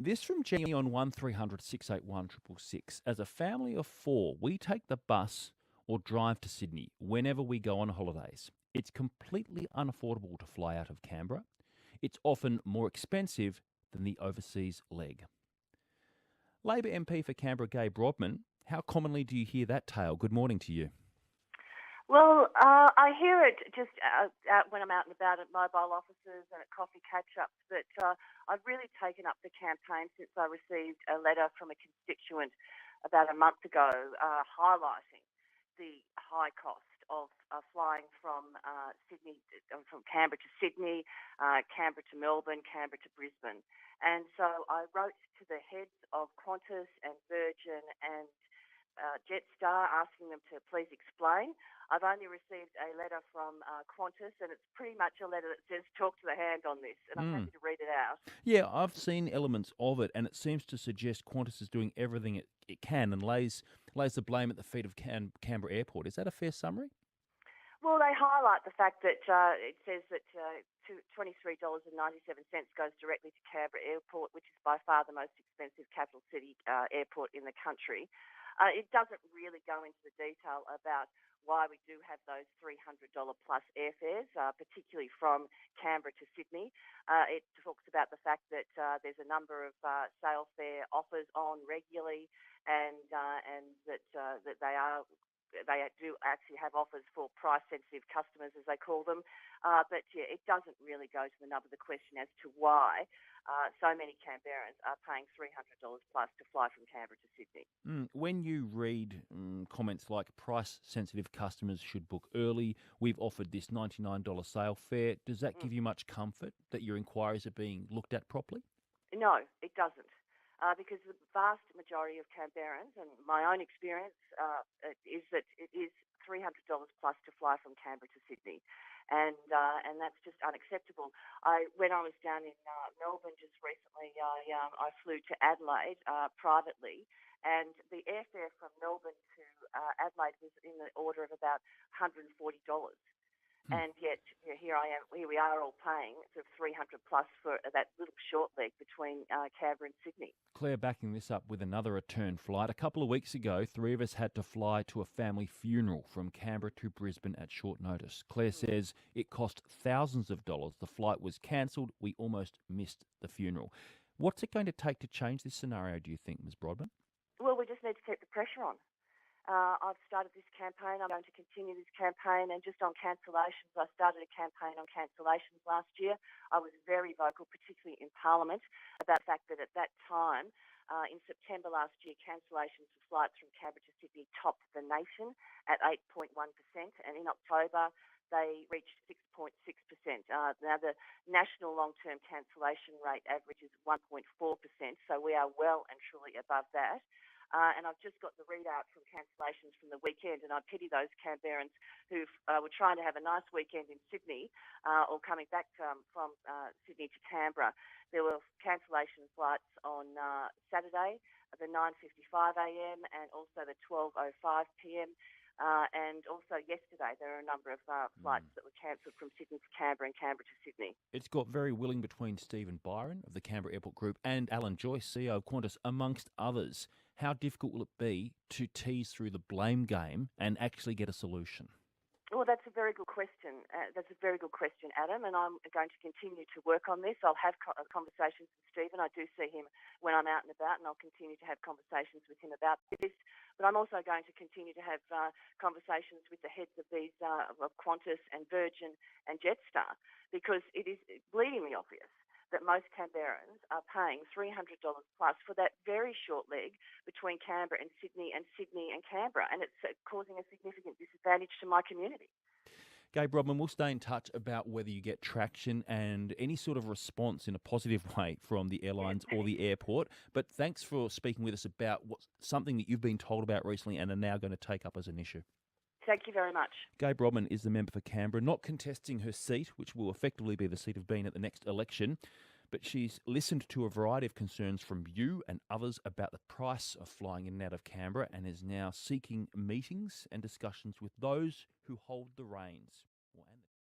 This from Jenny on 1300 681 666. As a family of four, we take the bus or drive to Sydney whenever we go on holidays. It's completely unaffordable to fly out of Canberra. It's often more expensive than the overseas leg. Labor MP for Canberra, Gai Brodman, how commonly do you hear that tale? Good morning to you. Well, I hear it just when I'm out and about at mobile offices and at coffee catch-ups, but I've really taken up the campaign since I received a letter from a constituent about a month ago highlighting the high cost of flying from from Canberra to Sydney, Canberra to Melbourne, Canberra to Brisbane. And so I wrote to the heads of Qantas and Virgin and Jetstar asking them to please explain. I've only received a letter from Qantas, and it's pretty much a letter that says talk to the hand on this, and I'm happy to read it out. Yeah, I've seen elements of it, and it seems to suggest Qantas is doing everything it can and lays the blame at the feet of Canberra Airport. Is that a fair summary? Well, they highlight the fact that it says that $23.97 goes directly to Canberra Airport, which is by far the most expensive capital city airport in the country. It doesn't really go into the detail about why we do have those $300 plus airfares, particularly from Canberra to Sydney. It talks about the fact that there's a number of sale fare offers on regularly, and that they do actually have offers for price-sensitive customers, as they call them. But yeah, it doesn't really go to the nub of the question as to why so many Canberrans are paying $300 plus to fly from Canberra to Sydney. When you read comments like price-sensitive customers should book early, we've offered this $99 sale fare, does that give you much comfort that your inquiries are being looked at properly? No, it doesn't. Because the vast majority of Canberrans, and my own experience, is that it is $300 plus to fly from Canberra to Sydney, and that's just unacceptable. When I was down in Melbourne just recently, I flew to Adelaide privately, and the airfare from Melbourne to Adelaide was in the order of about $140. And yet here we are all paying sort of $300 plus for that little short leg between Canberra and Sydney. Claire, backing this up with another return flight. A couple of weeks ago, three of us had to fly to a family funeral from Canberra to Brisbane at short notice. Claire says it cost thousands of dollars. The flight was cancelled. We almost missed the funeral. What's it going to take to change this scenario, do you think, Ms. Brodman? Well, we just need to keep the pressure on. I've started this campaign. I'm going to continue this campaign. And just on cancellations, I started a campaign on cancellations last year. I was very vocal, particularly in Parliament, about the fact that at that time, in September last year, cancellations for flights from Canberra to Sydney topped the nation at 8.1%. And in October, they reached 6.6%. Now, the national long-term cancellation rate average is 1.4%. So we are well and truly above that. And I've just got the readout from cancellations from the weekend, and I pity those Canberrans who were trying to have a nice weekend in Sydney or coming back from Sydney to Canberra. There were cancellation flights on Saturday, the 9:55am and also the 12:05pm. And also yesterday, there are a number of flights that were cancelled from Sydney to Canberra and Canberra to Sydney. It's got very willing between Stephen Byron of the Canberra Airport Group and Alan Joyce, CEO of Qantas, amongst others. How difficult will it be to tease through the blame game and actually get a solution? Well, that's a very good question. Adam, and I'm going to continue to work on this. I'll have conversations with Stephen. I do see him when I'm out and about, and I'll continue to have conversations with him about this. But I'm also going to continue to have conversations with the heads of these of Qantas and Virgin and Jetstar, because it is bleedingly obvious that most Canberrans are paying $300 plus for that very short leg between Canberra and Sydney and Canberra, and it's causing a significant disadvantage to my community. Gai Brodman, we'll stay in touch about whether you get traction and any sort of response in a positive way from the airlines or the airport. But thanks for speaking with us about something that you've been told about recently and are now going to take up as an issue. Thank you very much. Gai Brodman is the member for Canberra, not contesting her seat, which will effectively be the seat of Bean at the next election, but she's listened to a variety of concerns from you and others about the price of flying in and out of Canberra and is now seeking meetings and discussions with those who hold the reins.